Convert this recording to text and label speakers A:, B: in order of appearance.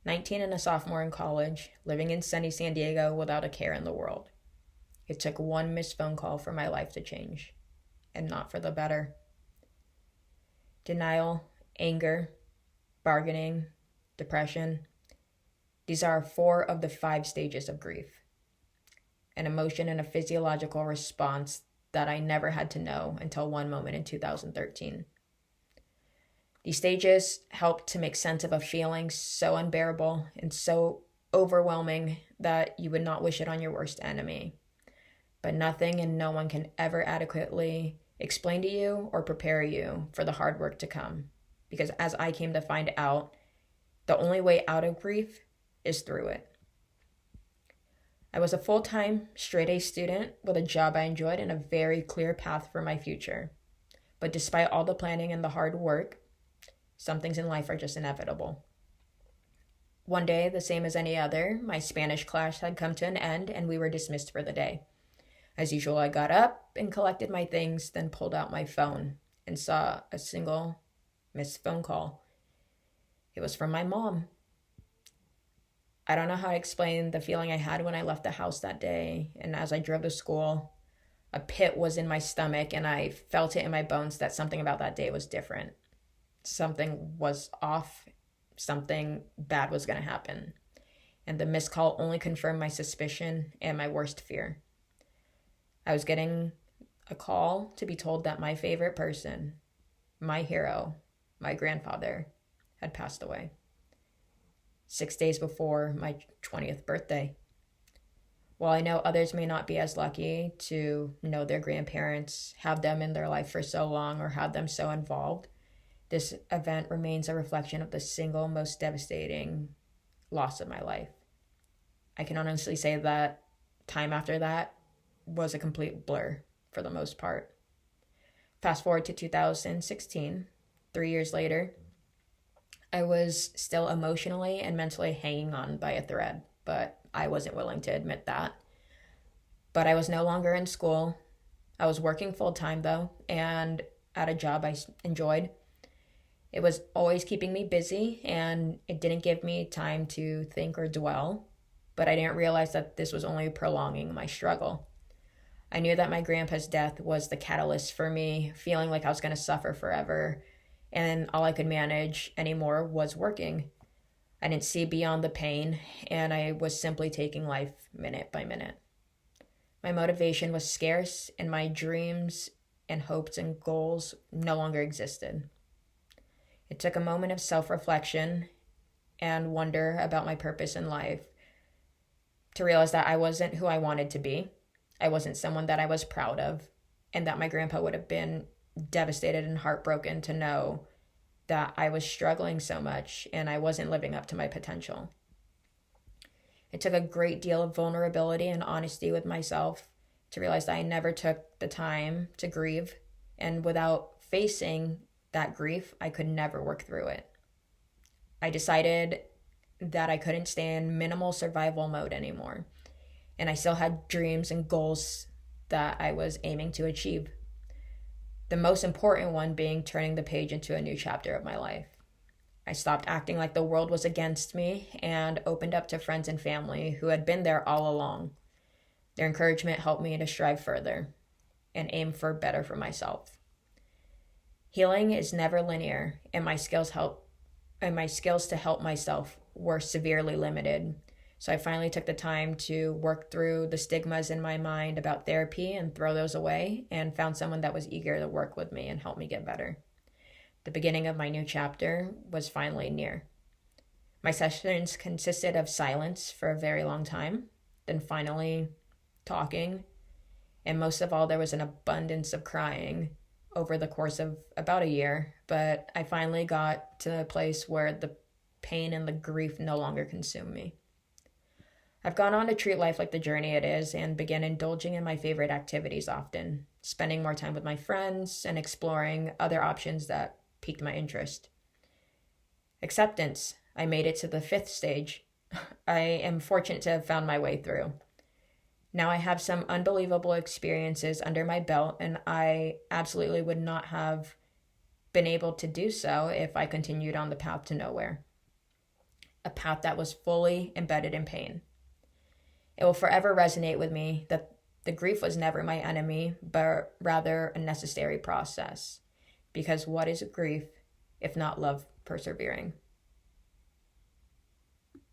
A: 19 and a sophomore in college, living in sunny San Diego without a care in the world. It took one missed phone call for my life to change, and not for the better. Denial, anger, bargaining, depression. These are four of the 5 stages of grief. An emotion and a physiological response that I never had to know until one moment in 2013. These stages help to make sense of a feeling so unbearable and so overwhelming that you would not wish it on your worst enemy. But nothing and no one can ever adequately explain to you or prepare you for the hard work to come. Because as I came to find out, the only way out of grief is through it. I was a full-time, straight-A student with a job I enjoyed and a very clear path for my future. But despite all the planning and the hard work, some things in life are just inevitable. One day, the same as any other, my Spanish class had come to an end and we were dismissed for the day. As usual, I got up and collected my things, then pulled out my phone and saw a single missed phone call. It was from my mom. I don't know how to explain the feeling I had when I left the house that day, and as I drove to school, a pit was in my stomach and I felt it in my bones that something about that day was different. Something was off, something bad was going to happen. And the missed call only confirmed my suspicion and my worst fear. I was getting a call to be told that my favorite person, my hero, my grandfather, had passed away. 6 days before my 20th birthday. While I know others may not be as lucky to know their grandparents, have them in their life for so long, or have them so involved, this event remains a reflection of the single most devastating loss of my life. I can honestly say that time after that was a complete blur for the most part. Fast forward to 2016, 3 years later, I was still emotionally and mentally hanging on by a thread, but I wasn't willing to admit that. But I was no longer in school. I was working full time though, and at a job I enjoyed. It was always keeping me busy, and it didn't give me time to think or dwell, but I didn't realize that this was only prolonging my struggle. I knew that my grandpa's death was the catalyst for me feeling like I was going to suffer forever, and all I could manage anymore was working. I didn't see beyond the pain, and I was simply taking life minute by minute. My motivation was scarce, and my dreams and hopes and goals no longer existed. It took a moment of self-reflection and wonder about my purpose in life to realize that I wasn't who I wanted to be. I wasn't someone that I was proud of, and that my grandpa would have been devastated and heartbroken to know that I was struggling so much and I wasn't living up to my potential. It took a great deal of vulnerability and honesty with myself to realize that I never took the time to grieve, and without facing that grief, I could never work through it. I decided that I couldn't stay in minimal survival mode anymore, and I still had dreams and goals that I was aiming to achieve. The most important one being turning the page into a new chapter of my life. I stopped acting like the world was against me and opened up to friends and family who had been there all along. Their encouragement helped me to strive further and aim for better for myself. Healing is never linear, and my skills to help myself were severely limited. So I finally took the time to work through the stigmas in my mind about therapy and throw those away, and found someone that was eager to work with me and help me get better. The beginning of my new chapter was finally near. My sessions consisted of silence for a very long time, then finally talking, and most of all, there was an abundance of crying over the course of about a year, but I finally got to a place where the pain and the grief no longer consumed me. I've gone on to treat life like the journey it is and began indulging in my favorite activities often, spending more time with my friends and exploring other options that piqued my interest. Acceptance. I made it to the 5th stage. I am fortunate to have found my way through. Now I have some unbelievable experiences under my belt, and I absolutely would not have been able to do so if I continued on the path to nowhere. a path that was fully embedded in pain. It will forever resonate with me that the grief was never my enemy, but rather a necessary process. Because what is grief if not love persevering?